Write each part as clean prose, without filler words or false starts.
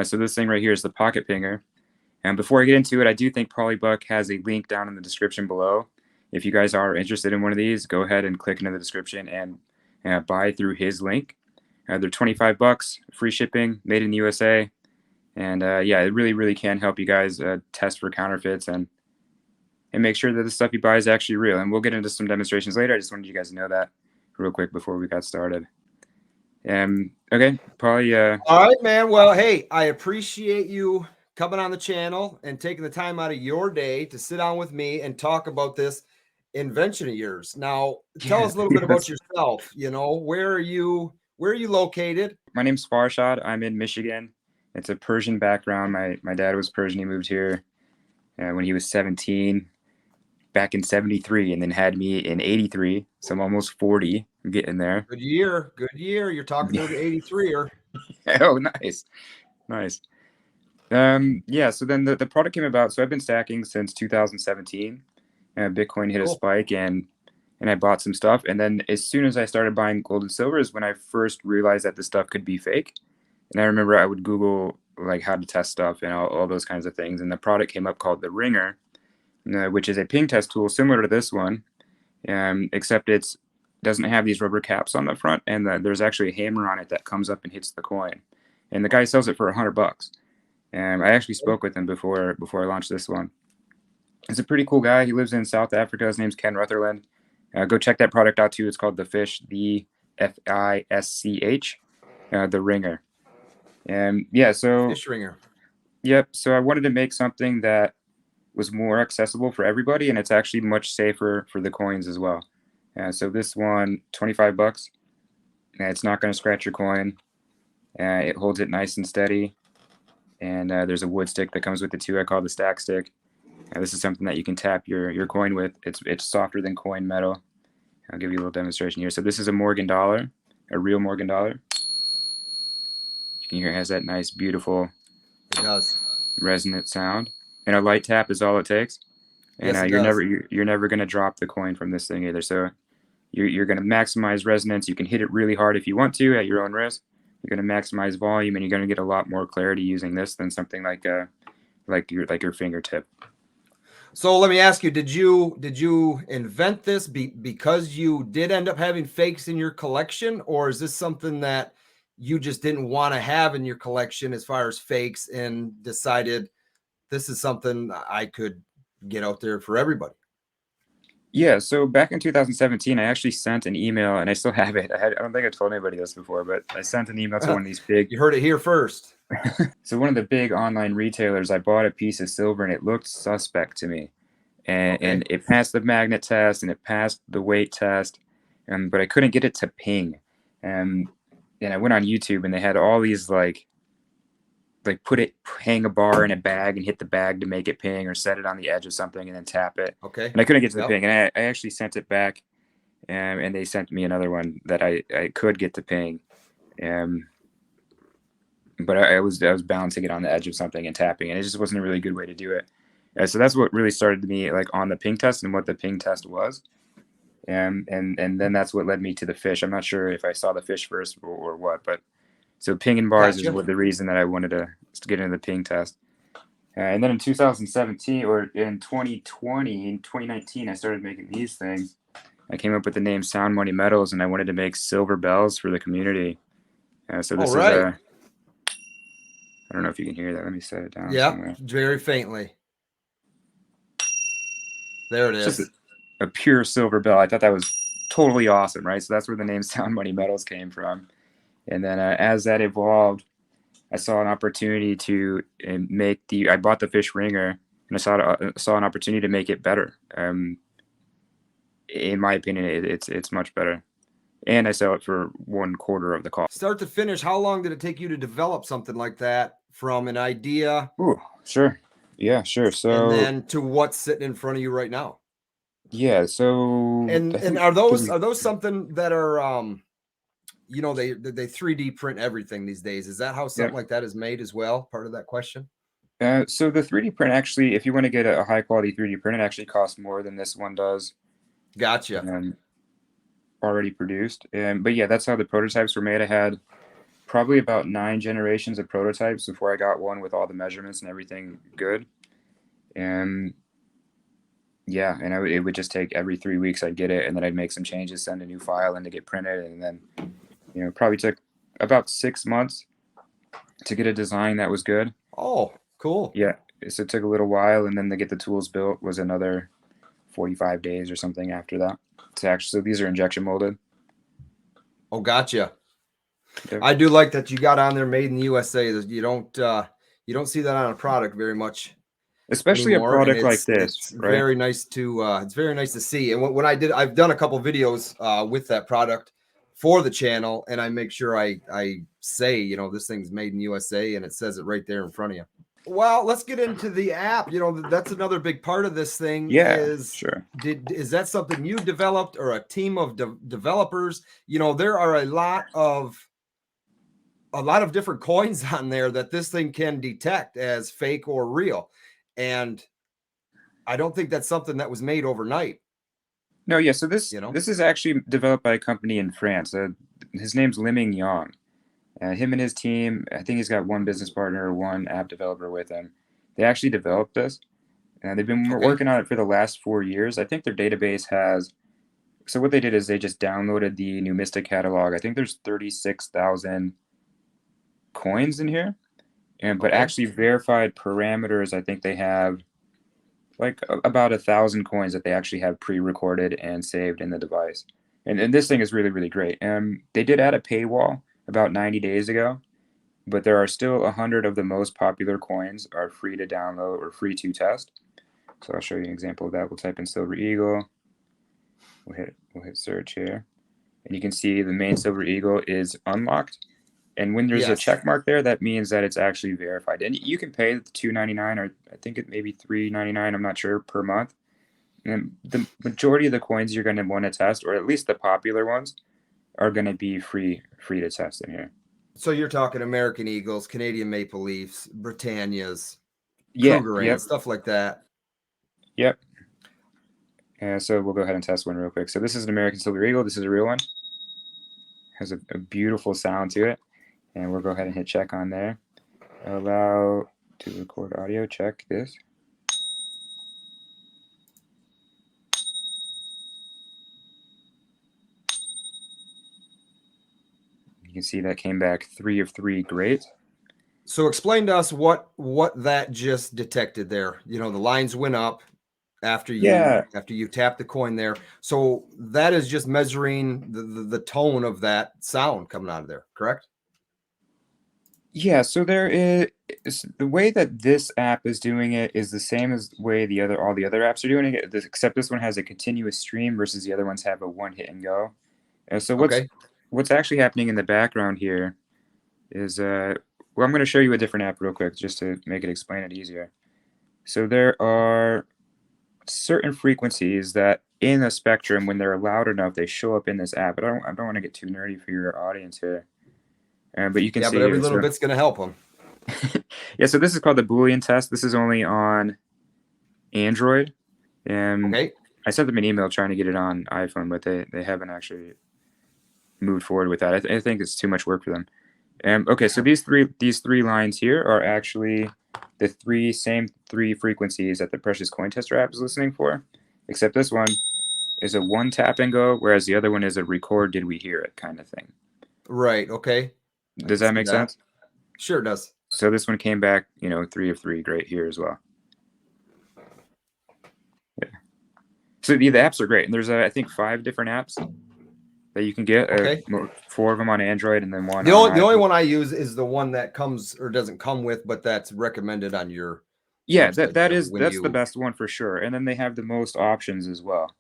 So this thing right here is the pocket pinger. And before I get into it, I do think Paulybuck has a link down in the description below. If you guys are interested in one of these, go ahead and click into the description and buy through his link. They're $25, free shipping, made in the USA. And yeah, it really, really can help you guys test for counterfeits and make sure that the stuff you buy is actually real. And we'll get into some demonstrations later. I just wanted you guys to know that real quick before we got started. Okay, Pauly. All right, man. Well, hey, I appreciate you coming on the channel and taking the time out of your day to sit down with me and talk about this invention of yours. Now, tell us a little bit about yourself. You know, where are you located? My name's Farshad. I'm in Michigan. It's a Persian background. My dad was Persian. He moved here when he was 17 back in 73 and then had me in 83. So I'm almost 40. I'm getting there. Good year. Good year. You're talking to the 83er. Oh, nice. Nice. Yeah, so then the product came about. So I've been stacking since 2017. Bitcoin hit a spike and I bought some stuff. And then as soon as I started buying gold and silver is when I first realized that the stuff could be fake. And I remember I would Google like how to test stuff and all those kinds of things. And the product came up called the Ringer, which is a ping test tool similar to this one, except it doesn't have these rubber caps on the front. And there's actually a hammer on it that comes up and hits the coin. And the guy sells it for $100. And I actually spoke with him before I launched this one. He's a pretty cool guy. He lives in South Africa. His name's Ken Rutherland. Go check that product out too. It's called the Fisch, the Fisch, the Ringer. And yeah, so Fish Ringer. Yep. So I wanted to make something that was more accessible for everybody, and it's actually much safer for the coins as well. So this one, $25. It's not going to scratch your coin. It holds it nice and steady. And there's a wood stick that comes with it too. I call it the stack stick. This is something that you can tap your coin with. It's softer than coin metal. I'll give you a little demonstration here. So this is a Morgan dollar, a real Morgan dollar. You can hear it has that nice, beautiful, resonant sound. And a light tap is all it takes. And Yes, you're never going to drop the coin from this thing either. So you're going to maximize resonance. You can hit it really hard if you want to at your own risk. You're going to maximize volume, and you're going to get a lot more clarity using this than something like your fingertip. So let me ask you: Did you invent this because you did end up having fakes in your collection, or is this something that you just didn't want to have in your collection as far as fakes and decided this is something I could get out there for everybody? Yeah, so back in 2017, I actually sent an email, and I still have it. I don't think I told anybody this before, but I sent an email to one of these big... You heard it here first. So one of the big online retailers, I bought a piece of silver, and it looked suspect to me. And it passed the magnet test, and it passed the weight test, but I couldn't get it to ping. And I went on YouTube, and they had all these like hang a bar in a bag and hit the bag to make it ping, or set it on the edge of something and then tap it. Okay. And I couldn't get to the ping, and I actually sent it back, and they sent me another one that I could get to ping, but I was bouncing it on the edge of something and tapping, and it just wasn't a really good way to do it. So that's what really started me like on the ping test and what the ping test was, and then that's what led me to the Fisch. I'm not sure if I saw the Fisch first or what, but. So pinging bars is the reason that I wanted to get into the ping test. And then in 2017 or in 2019, I started making these things. I came up with the name Sound Money Metals, and I wanted to make silver bells for the community. So this is I don't know if you can hear that. Let me set it down. Yeah, very faintly. There it is. Just a pure silver bell. I thought that was totally awesome, right? So that's where the name Sound Money Metals came from. And then as that evolved, I saw an opportunity to make I bought the Fisch Ringer, and I saw an opportunity to make it better. In my opinion, it's much better. And I sell it for 1/4 of the cost. Start to finish, how long did it take you to develop something like that from an idea? Ooh, sure. Yeah, sure. So and then to what's sitting in front of you right now? Yeah, so and are those something that are you know, they 3D print everything these days? Is that how something like that is made as well? Part of that question? So the 3D print actually, if you want to get a high quality 3D print, it actually costs more than this one does. Gotcha. Already produced. But yeah, that's how the prototypes were made. I had probably about 9 generations of prototypes before I got one with all the measurements and everything good. And yeah, and it would just take every 3 weeks I'd get it, and then I'd make some changes, send a new file in to get printed, and then, you know, probably took about 6 months to get a design that was good. Oh, cool. Yeah, so it took a little while, and then to get the tools built was another 45 days or something after that. So these are injection molded. Oh, gotcha. Yep. I do like that you got on there made in the USA. You don't see that on a product very much. Especially Anymore, a product like it's this, right? very nice to it's very nice to see. And when I've done a couple videos with that product for the channel, and I make sure I say, you know, this thing's made in USA, and it says it right there in front of you. Well, let's get into the app. You know, that's another big part of this thing. Yeah, is sure. Is that something you developed or a team of developers? You know, there are a lot of different coins on there that this thing can detect as fake or real. And I don't think that's something that was made overnight. No, yeah. So this You know? this is actually developed by a company in France. His name's Liming Yang. Him and his team, I think he's got one business partner or one app developer with him. They actually developed this, and they've been Okay. working on it for the last 4 years. I think their database has. So what they did is they just downloaded the Numistic catalog. I think there's 36,000 coins in here, but Okay. actually verified parameters. I think they have like about 1,000 coins that they actually have pre-recorded and saved in the device. And this thing is really, really great. They did add a paywall about 90 days ago, but there are still 100 of the most popular coins are free to download or free to test. So I'll show you an example of that. We'll type in Silver Eagle. We'll hit search here, and you can see the main Silver Eagle is unlocked. And when there's a check mark there, that means that it's actually verified. And you can pay the $2.99, or I think it may be $3.99, I'm not sure, per month. And the majority of the coins you're going to want to test, or at least the popular ones, are going to be free to test in here. So you're talking American Eagles, Canadian Maple Leafs, Britannias, Yeah, Cougar, stuff like that. Yep. So we'll go ahead and test one real quick. So this is an American Silver Eagle. This is a real one. Has a beautiful sound to it. And we'll go ahead and hit check on there. Allow to record audio. Check this. You can see that came back 3 of 3. Great. So explain to us what that just detected there. You know, the lines went up after you tap the coin there. So that is just measuring the tone of that sound coming out of there, correct? Yeah, so there is the way that this app is doing it is the same as the way all the other apps are doing it, except this one has a continuous stream versus the other ones have a one hit and go. So what's actually happening in the background here is well, I'm going to show you a different app real quick just to make it explain it easier. So there are certain frequencies that in a spectrum, when they're loud enough, they show up in this app. But I don't want to get too nerdy for your audience here. But you can see. But every little bit's going to help them. Yeah, so this is called the Boolean test. This is only on Android. Okay. I sent them an email trying to get it on iPhone, but they haven't actually moved forward with that. I think it's too much work for them. Okay, so these three lines here are actually the same three frequencies that the Precious Coin Tester app is listening for, except this one is a one tap and go, whereas the other one is a record, did we hear it kind of thing. Right, okay. Does that make sense? Sure does. So this one came back, 3 of 3, great here as well. Yeah. So the apps are great, and there's I think 5 different apps that you can get. Okay. 4 of them on Android, and then one. The only one I use is the one that comes or doesn't come with, but that's recommended on your. Yeah, that's the best one for sure. And then they have the most options as well.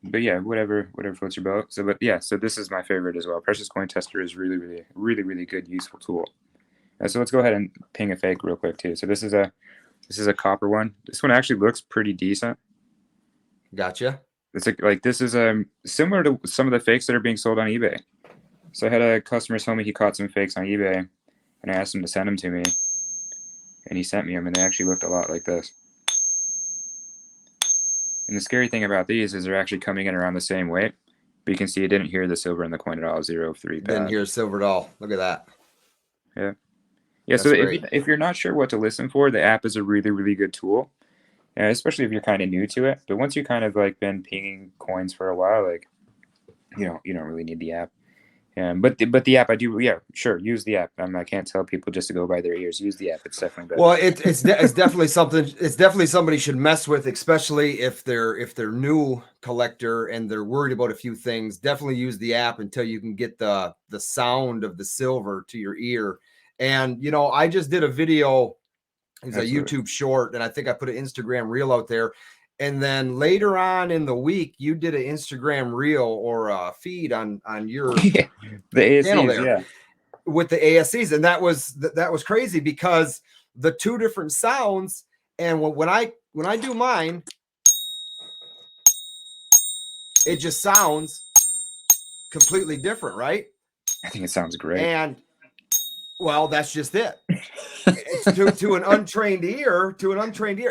But yeah, whatever floats your boat. So this is my favorite as well. Precious Coin Tester is really, really, really, really good, useful tool. So let's go ahead and ping a fake real quick too. So this is a copper one. This one actually looks pretty decent. Gotcha. It's like this is similar to some of the fakes that are being sold on eBay. So I had a customer tell me he caught some fakes on eBay, and I asked him to send them to me, and he sent me them, and they actually looked a lot like this. And the scary thing about these is they're actually coming in around the same weight. But you can see it didn't hear the silver in the coin at all. 0-3 Didn't pass. hear silver at all. Look at that. Yeah. Yeah. That's So great. if you're not sure what to listen for, the app is a really, really good tool. Especially if you're kind of new to it. But once you kind of like been pinging coins for a while, like you don't really need the app. But the app, I do, yeah, sure, use the app. I can't tell people just to go by their ears. Use the app; it's definitely better. Well, it's definitely something. It's definitely somebody should mess with, especially if they're new collector and they're worried about a few things. Definitely use the app until you can get the sound of the silver to your ear. And you know, I just did a video. It's a YouTube short, and I think I put an Instagram reel out there. And then later on in the week, you did an Instagram reel or a feed on your the channel ASCs, there. yeah. With the ASCs, and that was crazy because the two different sounds, and when I do mine, it just sounds completely different, right? I think it sounds great. And well, that's just it. It's to an untrained ear,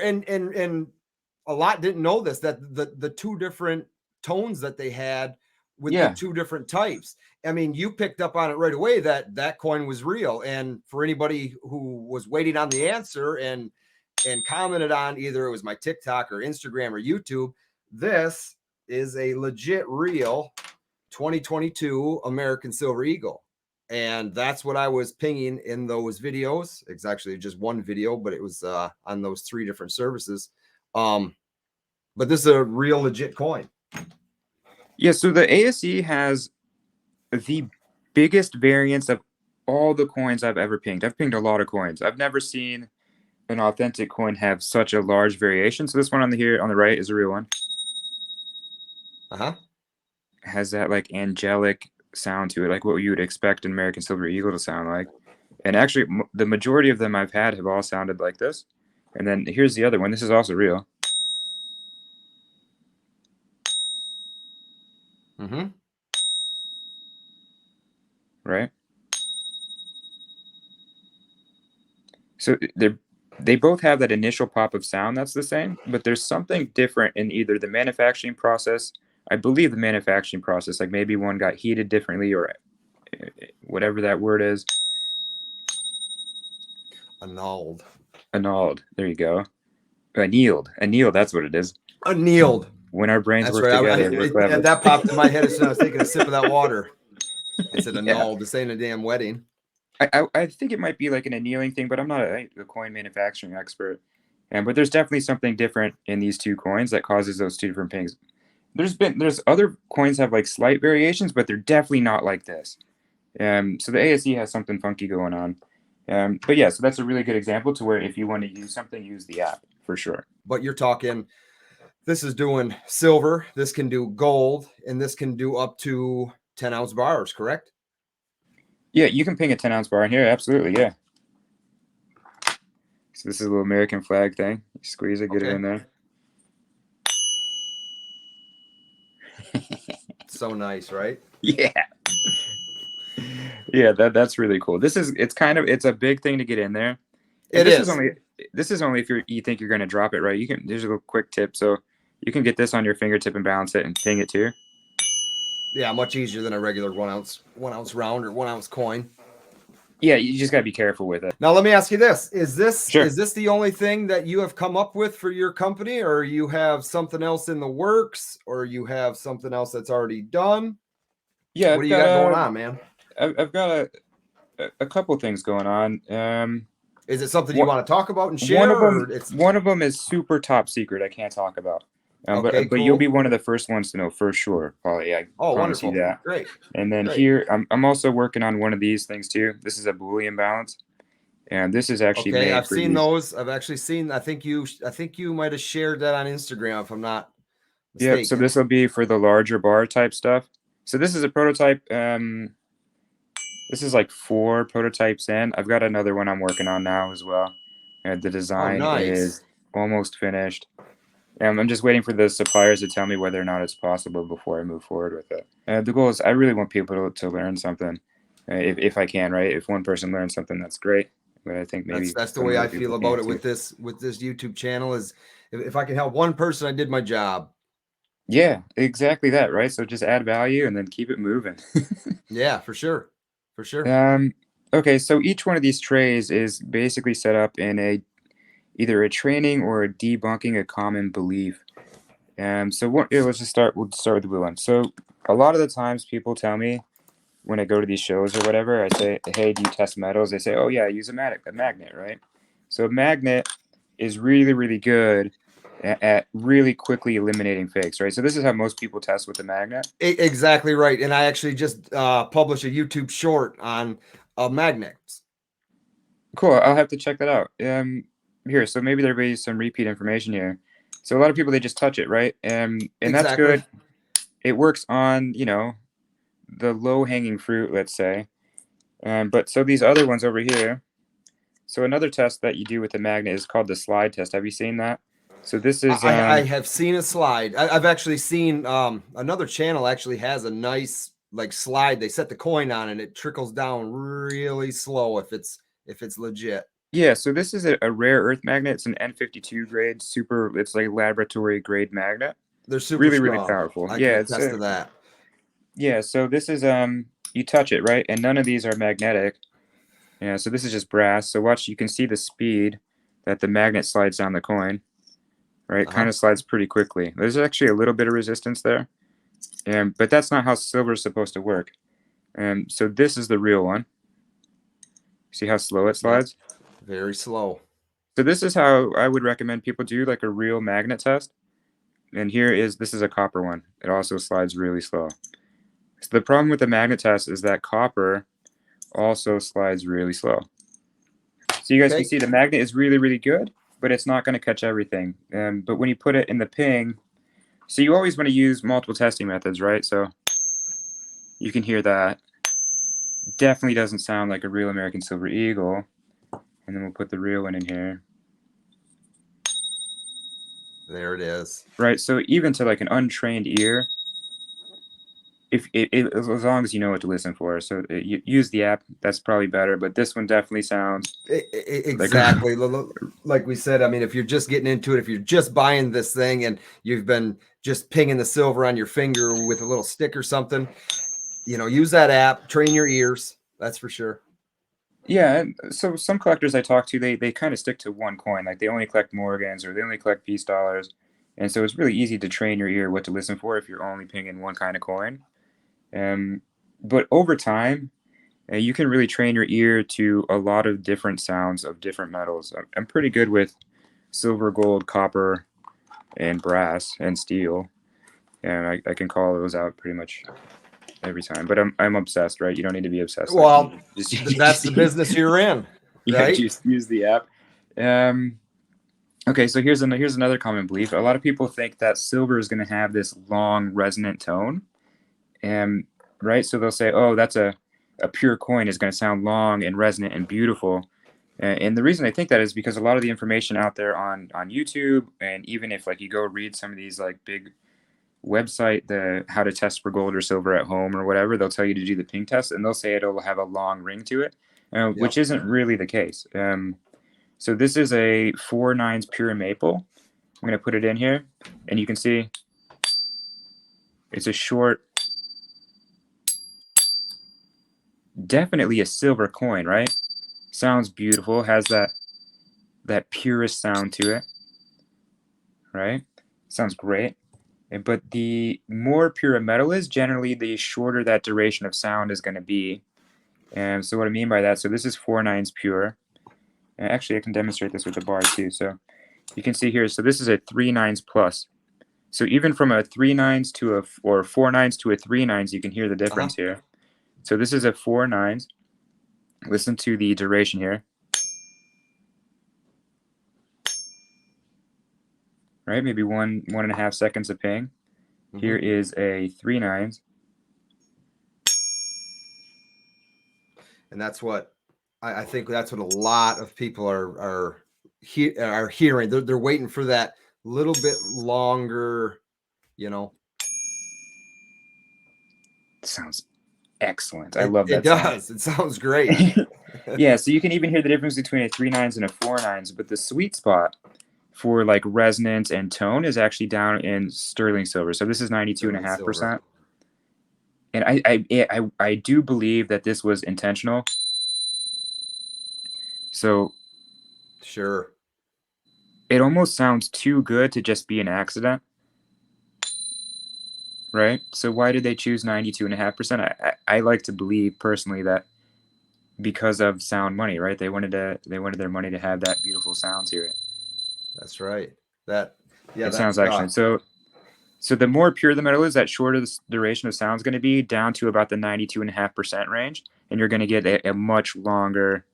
and a lot didn't know this, that the two different tones that they had with the two different types. I mean, you picked up on it right away that coin was real. And for anybody who was waiting on the answer and commented on either it was my TikTok or Instagram or YouTube, this is a legit real 2022 American Silver Eagle. And that's what I was pinging in those videos. It's actually just one video, but it was on those 3 different services. But this is a real legit coin. Yeah, so the ASE has the biggest variance of all the coins I've ever pinged. I've pinged a lot of coins. I've never seen an authentic coin have such a large variation. So this one on the right is a real one. Has that like angelic sound to it, like what you would expect an American Silver Eagle to sound like. And actually, the majority of them I've had have all sounded like this. And then here's the other one. This is also real. Right? So they both have that initial pop of sound that's the same, but there's something different in either the manufacturing process. I believe the manufacturing process, like maybe one got heated differently or whatever that word is. Annulled. There you go. Annealed. That's what it is. Annealed. When our brains work together. That popped in my head as soon as I was taking a sip of that water. I said annulled. This ain't a damn wedding. I think it might be like an annealing thing, but I'm not a coin manufacturing expert. But there's definitely something different in these two coins that causes those two different pings. There's other coins have like slight variations, but they're definitely not like this. So the ASE has something funky going on. But yeah, so that's a really good example to where if you want to use something, use the app for sure. But you're talking, this is doing silver, this can do gold, and this can do up to 10-ounce bars, correct? Yeah, you can ping a 10-ounce bar in here. Absolutely, yeah. So this is a little American flag thing. You squeeze it, get it in there. So nice, right? Yeah. Yeah, that's really cool. It's a big thing to get in there. And this is only if you think you're going to drop it right. There's a little quick tip, so you can get this on your fingertip and balance it and ping it too. Yeah, much easier than a regular 1 ounce round or 1 ounce coin. Yeah, you just got to be careful with it. Now let me ask you this: is this the only thing that you have come up with for your company, or you have something else in the works, or you have something else that's already done? Yeah, what do you got going on, man? I've got a couple things going on. Is it something you want to talk about and share? One of them is super top secret. I can't talk about. But you'll be one of the first ones to know for sure, Paulie. I promise you that. Great. And then here, I'm also working on one of these things too. This is a Boolean balance, and this is actually made I've seen those. I've actually seen. I think you might have shared that on Instagram, if I'm not mistaken. Yeah. So this will be for the larger bar type stuff. So this is a prototype. This is like 4 prototypes in. I've got another one I'm working on now as well. And the design is almost finished. I'm just waiting for the suppliers to tell me whether or not it's possible before I move forward with it. The goal is I really want people to learn something, if I can, right? If one person learns something, that's great. But I think maybe that's the way I feel about it with this YouTube channel. Is if I can help one person, I did my job. Yeah, exactly that, right? So just add value and then keep it moving. Yeah, for sure. For sure. Um, okay, so each one of these trays is basically set up in a either a training or a debunking a common belief. So what? Yeah, let's just start. We'll start with the blue one. So a lot of the times people tell me when I go to these shows or whatever, I say, "Hey, do you test metals?" They say, "Oh yeah, I use a magnet, right?" So a magnet is really, really good at really quickly eliminating fakes, right? So this is how most people test with the magnet. Exactly right. And I actually just published a YouTube short on magnets. Cool. I'll have to check that out. Here, so maybe there'll be some repeat information here. So a lot of people they just touch it, right? And that's Exactly. good. It works on, the low hanging fruit, let's say. But so these other ones over here. So another test that you do with the magnet is called the slide test. Have you seen that? So this is I have seen a slide. I've actually seen another channel actually has a nice like slide. They set the coin on and it trickles down really slow if it's legit. yeah. So this is a rare earth magnet. It's an N52 grade, super. It's like laboratory grade magnet. They're super Really, really strong. powerful. I can Yeah. It's attest to that. yeah. So this is you touch it, right? And none of these are magnetic. Yeah. So this is just brass. So watch. You can see the speed that the magnet slides down the coin. Right. Kind of slides pretty quickly. There's actually a little bit of resistance there. But that's not how silver is supposed to work. So this is the real one. See how slow it Yep. slides? Very slow. So this is how I would recommend people do like a real magnet test. And this is a copper one. It also slides really slow. So the problem with the magnet test is that copper also slides really slow. So you guys can see the magnet is really, really good, but it's not going to catch everything. But when you put it in the ping, so you always want to use multiple testing methods, right? So you can hear that. Definitely doesn't sound like a real American Silver Eagle. And then we'll put the real one in here. There it is. Right, so even to like an untrained ear, as long as you know what to listen for, so you use the app. That's probably better. But this one definitely sounds Exactly. Like we said, I mean, if you're just getting into it, if you're just buying this thing and you've been just pinging the silver on your finger with a little stick or something, use that app, train your ears. That's for sure. Yeah, so some collectors I talk to, they kind of stick to one coin. Like they only collect Morgans or they only collect peace dollars. And so it's really easy to train your ear what to listen for if you're only pinging one kind of coin. But over time, you can really train your ear to a lot of different sounds of different metals. I'm pretty good with silver, gold, copper, and brass and steel, and I can call those out pretty much every time. But I'm obsessed, right? You don't need to be obsessed. Well, just that's the business you're in, yeah, right? just use the app. Okay, so here's another common belief. A lot of people think that silver is going to have this long resonant tone, right? So they'll say, "Oh, that's a pure coin is going to sound long and resonant and beautiful." And the reason I think that is because a lot of the information out there on YouTube, and even if like you go read some of these like big website, the how to test for gold or silver at home or whatever, they'll tell you to do the ping test, and they'll say it'll have a long ring to it, which isn't really the case. So this is a 4/9 pure maple. I'm going to put it in here, and you can see it's a short, definitely a silver coin, right? Sounds beautiful, has that purest sound to it, right? Sounds great. But the more pure a metal is, generally the shorter that duration of sound is going to be. And so what I mean by that, so this is 4/9 pure. And actually, I can demonstrate this with the bar too. So you can see here, so this is a 3/9 plus. So even from a 3/9 to or 4/9 to a 3/9, you can hear the difference here. So this is a 4/9. Listen to the duration here. Right, maybe 1.5 seconds of ping. Here is a 3/9. And that's what I think that's what a lot of people are hearing. They're waiting for that little bit longer, Sounds excellent. I love that it does. It sounds great. Yeah, so you can even hear the difference between a 3/9 and a 4/9, but the sweet spot for like resonance and tone is actually down in sterling silver. So this is Sterling silver. 92.5%. And I do believe that this was intentional. So Sure. it almost sounds too good to just be an accident, right? So why did they choose 92.5%? I like to believe personally that because of sound money, right? They wanted their money to have that beautiful sound to it. That's right. That, yeah, It that's sounds excellent. So the more pure the metal is, that shorter the duration of sound is going to be, down to about the 92.5% range, and you're going to get a much longer,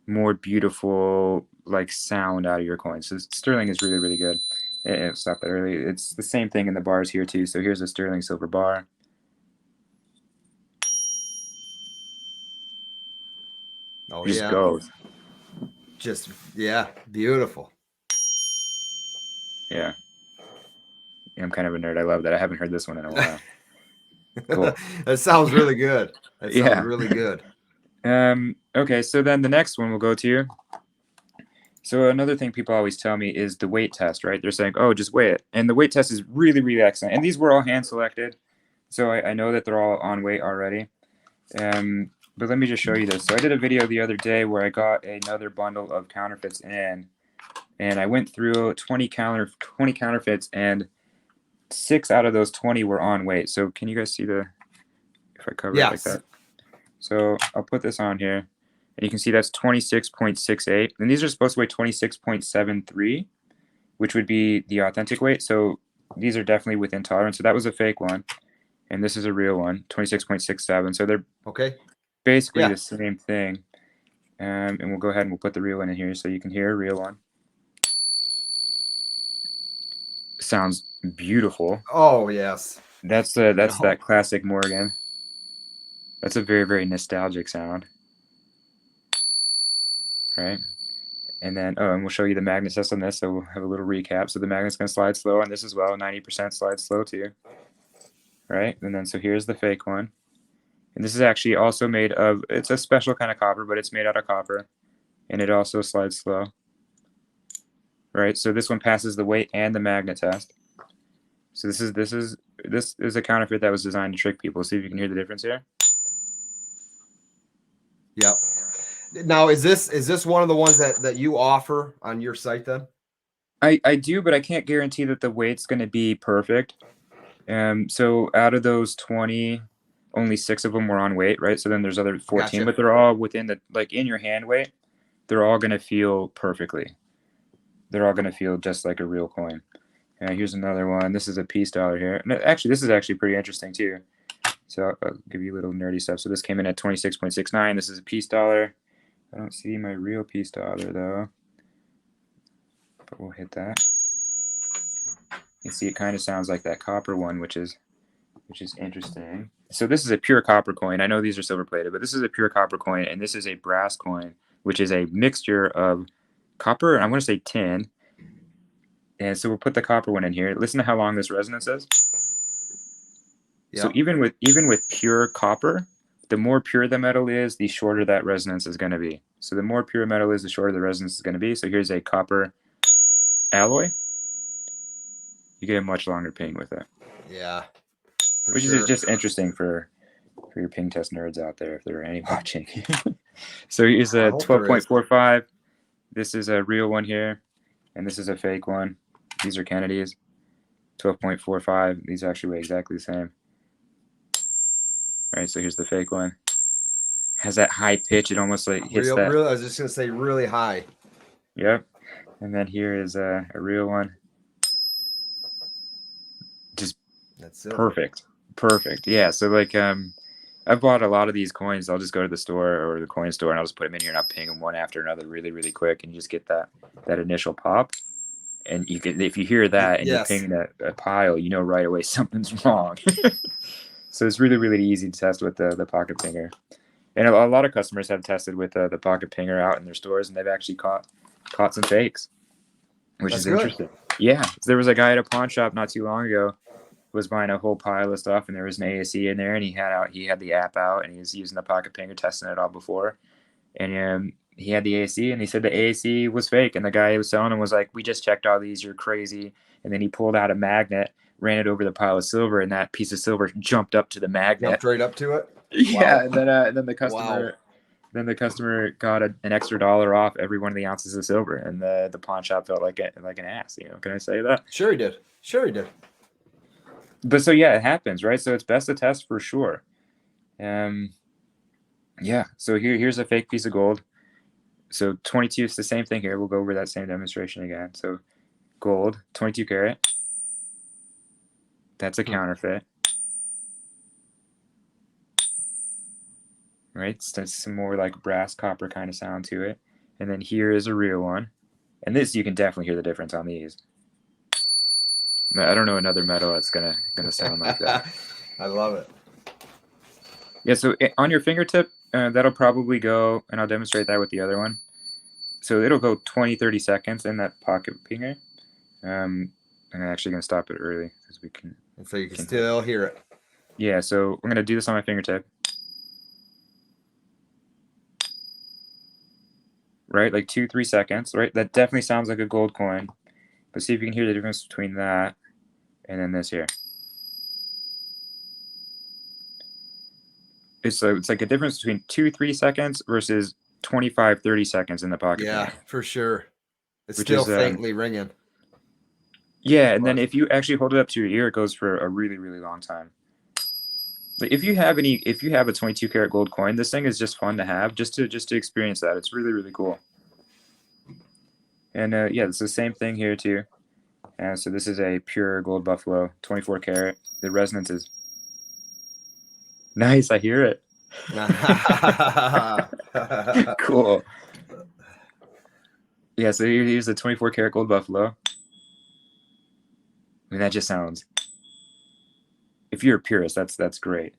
more beautiful like sound out of your coin. So sterling is really, really good. Stop that early. It's the same thing in the bars here too. So here's a sterling silver bar. oh It just yeah. goes. Just, yeah, beautiful. Yeah. I'm kind of a nerd. I love that. I haven't heard this one in a while. Cool. That sounds really good. That sounds Yeah. really good. Okay, so then the next one we'll go to. So another thing people always tell me is the weight test, right? They're saying, oh, just weigh it. And the weight test is really, really excellent. And these were all hand selected. So I know that they're all on weight already. But let me just show you this. So I did a video the other day where I got another bundle of counterfeits in, and I went through 20 counterfeits, and 6 out of those 20 were on weight. So can you guys see if I cover it like that? So I'll put this on here, and you can see that's 26.68. And these are supposed to weigh 26.73, which would be the authentic weight. So these are definitely within tolerance. So that was a fake one, and this is a real one, 26.67. So they're basically the same thing. And we'll go ahead and we'll put the real one in here so you can hear a real one. Sounds beautiful. Oh yes. That's that classic Morgan. That's a very, very nostalgic sound. Right? And then, and we'll show you the magnet test on this, so we'll have a little recap. So the magnet's going to slide slow on this as well. 90% slide slow too. Right? And then, so here's the fake one. And this is actually also made of, it's a special kind of copper, but it's made out of copper. And it also slides slow. Right? So this one passes the weight and the magnet test. So this is a counterfeit that was designed to trick people. See if you can hear the difference here. Yep. Now, is this one of the ones that you offer on your site then? I do, but I can't guarantee that the weight's going to be perfect. So out of those 20, only 6 of them were on weight, right? So then there's other 14, but they're all within the, like in your hand weight, they're all going to feel perfectly. They're all going to feel just like a real coin. Here's another one. This is a peace dollar here. And actually, this is actually pretty interesting too. So I'll give you a little nerdy stuff. So this came in at 26.69. This is a peace dollar. I don't see my real peace dollar though, but we'll hit that. You see, it kind of sounds like that copper one, which is interesting. So this is a pure copper coin. I know these are silver plated, but this is a pure copper coin, and this is a brass coin, which is a mixture of copper and I want to say tin. And so we'll put the copper one in here. Listen to how long this resonance is. Yep. So even with pure copper, the more pure the metal is, the shorter that resonance is going to be. So the more pure metal is, the shorter the resonance is going to be. So here's a copper alloy. You get a much longer ping with it. Yeah. Which is just interesting for your ping test nerds out there, if there are any watching. So here's a 12.45. This is a real one here, and this is a fake one. These are Kennedy's. 12.45. These actually weigh exactly the same. All right, so here's the fake one. Has that high pitch. It almost like hits that. I was just gonna say really high. Yep. And then here is a real one. Just perfect. Perfect. Yeah. So like I've bought a lot of these coins. I'll just go to the store or the coin store and I'll just put them in here and I'll ping them one after another really, really quick, and you just get that initial pop. And you can, if you hear that and you're pinging a pile, you know right away something's wrong. So it's really, really easy to test with the pocket pinger. And a lot of customers have tested with the pocket pinger out in their stores, and they've actually caught some fakes, which is interesting. Yeah, there was a guy at a pawn shop not too long ago who was buying a whole pile of stuff, and there was an ASE in there, and he had the app out, and he was using the pocket pinger, testing it all before, and he had the AC, and he said the AC was fake, and the guy who was selling him was like, "We just checked all these. You're crazy." And then he pulled out a magnet, ran it over the pile of silver, and that piece of silver jumped up to the magnet. Jumped right up to it. Yeah, Wow. and then the Wow. customer got an extra $1 off every one of the ounces of silver, and the pawn shop felt like an ass. You know, can I say that? Sure he did. Sure he did. But so yeah, it happens, right? So it's best to test for sure. Yeah. So here's a fake piece of gold. So 22 is the same thing here. We'll go over that same demonstration again. So gold, 22 karat. That's a counterfeit. Right? So that's some more like brass copper kind of sound to it. And then here is a real one. And this, you can definitely hear the difference on these. I don't know another metal that's gonna sound like that. I love it. Yeah, so on your fingertip, that'll probably go, and I'll demonstrate that with the other one. So it'll go 20, 30 seconds in that pocket finger. I'm actually going to stop it early because we can. And so you can still hear it. Yeah, so I'm going to do this on my fingertip. Right, like 2, 3 seconds, right? That definitely sounds like a gold coin. But see if you can hear the difference between that and then this here. It's like a difference between 2, 3 seconds versus 25, 30 seconds in the pocket. Yeah, finger. For sure. It's Which still is, faintly ringing. Yeah, and then if you actually hold it up to your ear, it goes for a really, really long time. Like if you have a 22 karat gold coin, this thing is just fun to have, just to experience that. It's really, really cool. And yeah, it's the same thing here too. So this is a pure gold buffalo, 24 karat. The resonance is nice. I hear it. Cool. Yeah, so here's the 24 karat gold buffalo. I mean, that just sounds. If you're a purist, that's great.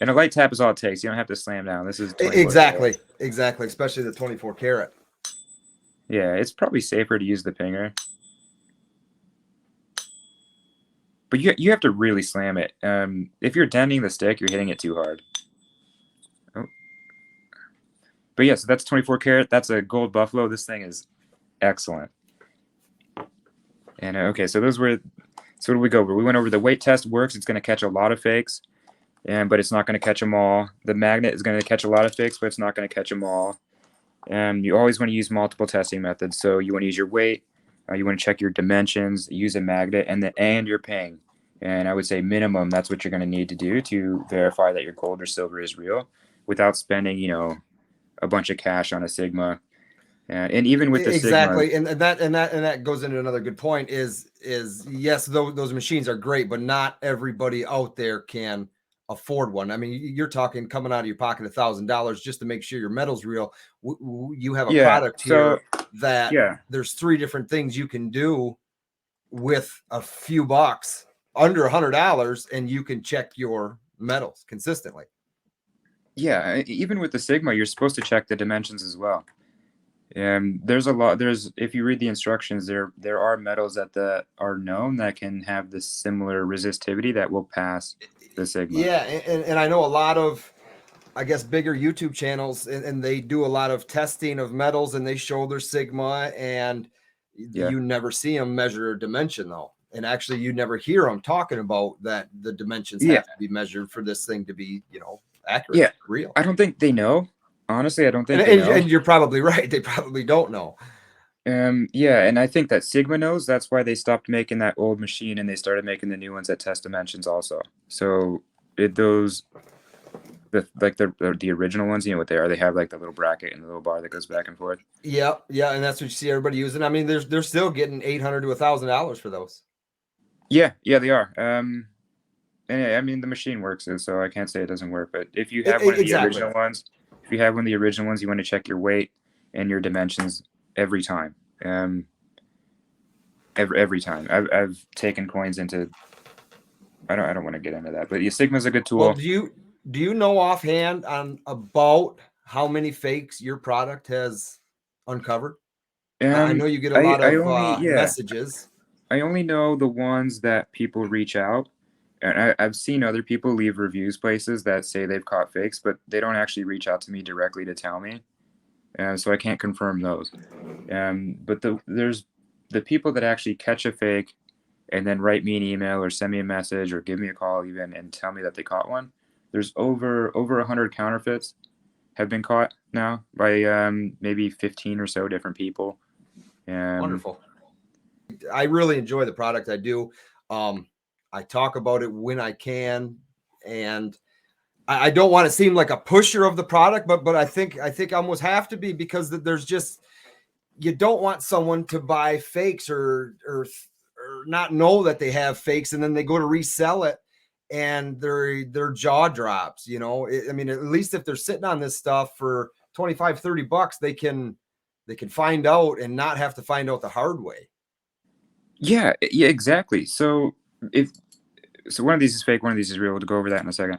And a light tap is all it takes. You don't have to slam down. This is 24 exactly, karat. exactly. Especially the 24 karat. Yeah, it's probably safer to use the pinger. But you have to really slam it. If you're denting the stick, you're hitting it too hard. Oh. But yeah, so that's 24 karat. That's a gold buffalo. This thing is excellent. And okay, so those were. So what did we go over? We went over the weight test works. It's going to catch a lot of fakes, but it's not going to catch them all. The magnet is going to catch a lot of fakes, but it's not going to catch them all. You always want to use multiple testing methods. So you want to use your weight. You want to check your dimensions, use a magnet, and your ping. And I would say minimum, that's what you're going to need to do to verify that your gold or silver is real without spending, a bunch of cash on a Sigma. And even with the exactly, Sigma, and that goes into another good point is yes, those machines are great, but not everybody out there can afford one. I mean, you're talking coming out of your pocket $1,000 just to make sure your metal's real. You have a product here that there's 3 different things you can do with a few bucks, under $100, and you can check your metals consistently. Yeah, even with the Sigma, you're supposed to check the dimensions as well. There's a lot. If you read the instructions, there are metals that are known that can have this similar resistivity that will pass the Sigma. Yeah, and I know a lot of, I guess, bigger YouTube channels, and they do a lot of testing of metals, and they show their Sigma, and you never see them measure a dimension though. And actually, you never hear them talking about that the dimensions have to be measured for this thing to be, accurate, real. I don't think they know. Honestly, I don't think and you're probably right. They probably don't know. Yeah, and I think that Sigma knows. That's why they stopped making that old machine and they started making the new ones that test dimensions also. So the original ones, what they are, they have like the little bracket and the little bar that goes back and forth. Yeah, and that's what you see everybody using. I mean, they're still getting $800 to $1,000 for those. Yeah, they are. And I mean, the machine works, so I can't say it doesn't work. But if you have one of the original ones, you want to check your weight and your dimensions every time. Every time. I've taken coins into. I don't want to get into that, but the Sigma's a good tool. Well, do you know offhand on about how many fakes your product has uncovered? I know you get a lot of messages. I only know the ones that people reach out. And I've seen other people leave reviews places that say they've caught fakes, but they don't actually reach out to me directly to tell me. So I can't confirm those. But there's the people that actually catch a fake and then write me an email or send me a message or give me a call even and tell me that they caught one. There's over 100 counterfeits have been caught now by maybe 15 or so different people. Wonderful. I really enjoy the product. I do. I talk about it when I can, and I don't want to seem like a pusher of the product, but I think I almost have to be, because there's just, you don't want someone to buy fakes or not know that they have fakes, and then they go to resell it and their jaw drops. You know, I mean, at least if they're sitting on this stuff for 25, 30 bucks, they can find out and not have to find out the hard way. Yeah, exactly. So one of these is fake, one of these is real. We'll go over that in a second.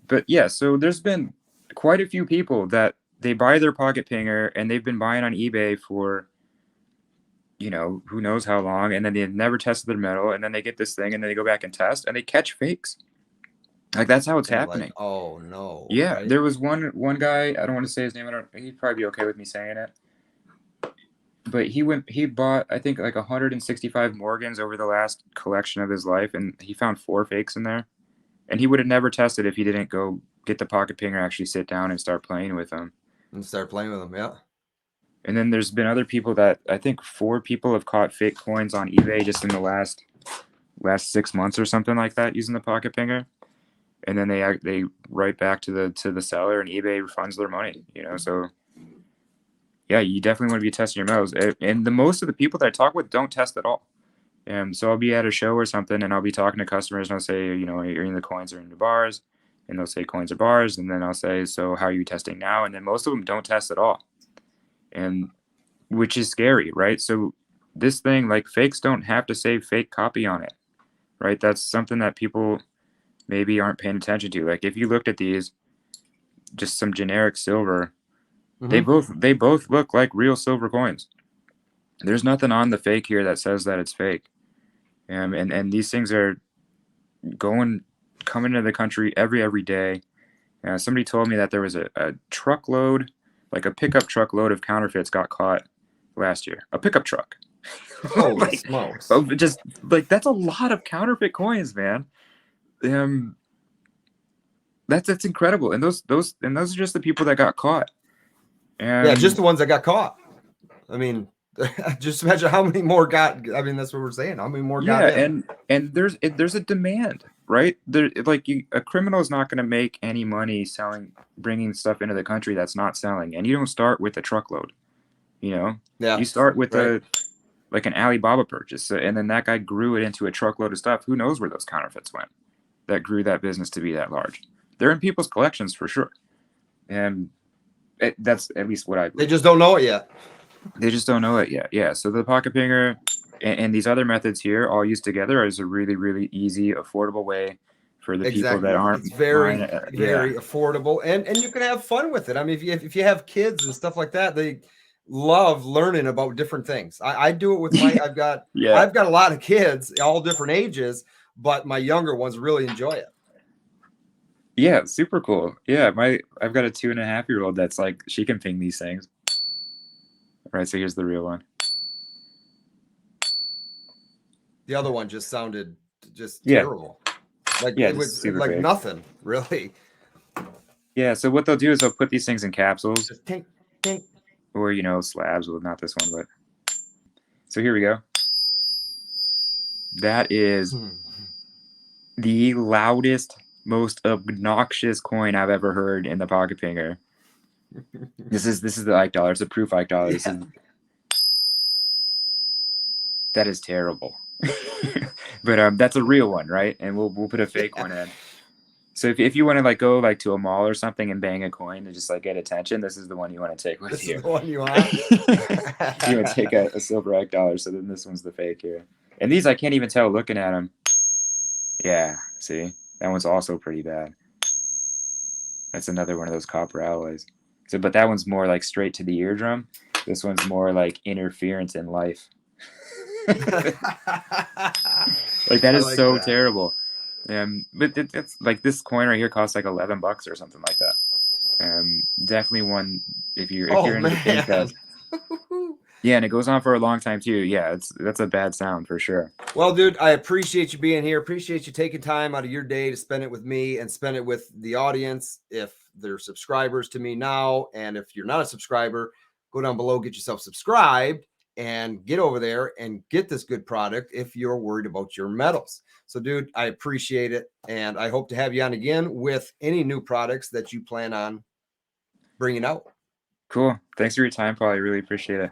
But yeah, so there's been quite a few people that they buy their pocket pinger and they've been buying on eBay for, you know, who knows how long, and then they've never tested their metal, and then they get this thing and then they go back and test and they catch fakes. Like, that's how it's happening. Like, oh no. Yeah, right? there was one guy, I don't want to say his name, he'd probably be okay with me saying it. But he bought, I think, like 165 Morgans over the last collection of his life, and he found 4 fakes in there. And he would have never tested if he didn't go get the pocket pinger, actually sit down and start playing with them. Yeah. And then there's been other people that, I think 4 people have caught fake coins on eBay just in the last 6 months or something like that using the pocket pinger. And then they write back to the seller, and eBay refunds their money, you know. So yeah, you definitely want to be testing your metals. And most of the people that I talk with don't test at all. So I'll be at a show or something, and I'll be talking to customers, and I'll say, you know, are the coins are in the bars? And they'll say coins are bars, and then I'll say, so how are you testing now? And then most of them don't test at all, and which is scary, right? So this thing, like, fakes don't have to say fake copy on it, right? That's something that people maybe aren't paying attention to. Like, if you looked at these, just some generic silver, they both look like real silver coins. There's nothing on the fake here that says that it's fake. And these things are coming into the country every day. Somebody told me that there was a truckload, like a pickup truckload of counterfeits got caught last year. A pickup truck. Holy smokes. Just like, that's a lot of counterfeit coins, man. That's incredible. And those are just the people that got caught. Yeah, just the ones that got caught. I mean, just imagine how many more got. I mean, that's what we're saying. How many more got in? and there's a demand, right? A criminal is not going to make any money bringing stuff into the country that's not selling. And you don't start with a truckload, you know. Yeah, you start with like an Alibaba purchase, and then that guy grew it into a truckload of stuff. Who knows where those counterfeits went? That grew that business to be that large. They're in people's collections for sure, and that's at least what I believe. They just don't know it yet. They just don't know it yet. Yeah. So the pocket pinger and these other methods here, all used together, is a really, really easy, affordable way for the people that aren't. It's very affordable, and you can have fun with it. I mean, if you have kids and stuff like that, they love learning about different things. I do it with I've got a lot of kids, all different ages, but my younger ones really enjoy it. Yeah, super cool. Yeah, I've got a 2.5-year-old that's like, she can ping these things. All right, so here's the real one. The other one just sounded terrible. Like, it was like big. Nothing really. Yeah, so what they'll do is they'll put these things in capsules. Just tink, tink. Or, you know, slabs. Well, not this one, but. So here we go. That is the loudest, most obnoxious coin I've ever heard in the pocket pinger. This is the Ike dollar. It's a proof Ike dollar. Yeah. That is terrible. But that's a real one, right? And we'll put a fake one in. So if you want to like go like to a mall or something and bang a coin to just like get attention, this is the one you want to take with you. This is the one you want. You want to take a silver Ike dollar. So then this one's the fake here. And these I can't even tell looking at them. Yeah, see, that one's also pretty bad. That's another one of those copper alloys. So, but that one's more like straight to the eardrum. This one's more like interference in life. Like, that is so terrible. But it's like, this coin right here costs like $11 or something like that. Definitely one if you're Oh into the pink man. yeah, and it goes on for a long time too. Yeah, that's a bad sound for sure. Well, dude, I appreciate you being here. Appreciate you taking time out of your day to spend it with me and spend it with the audience. If they're subscribers to me now, and if you're not a subscriber, go down below, get yourself subscribed, and get over there and get this good product if you're worried about your metals. So, dude, I appreciate it, and I hope to have you on again with any new products that you plan on bringing out. Cool. Thanks for your time, Paul. I really appreciate it.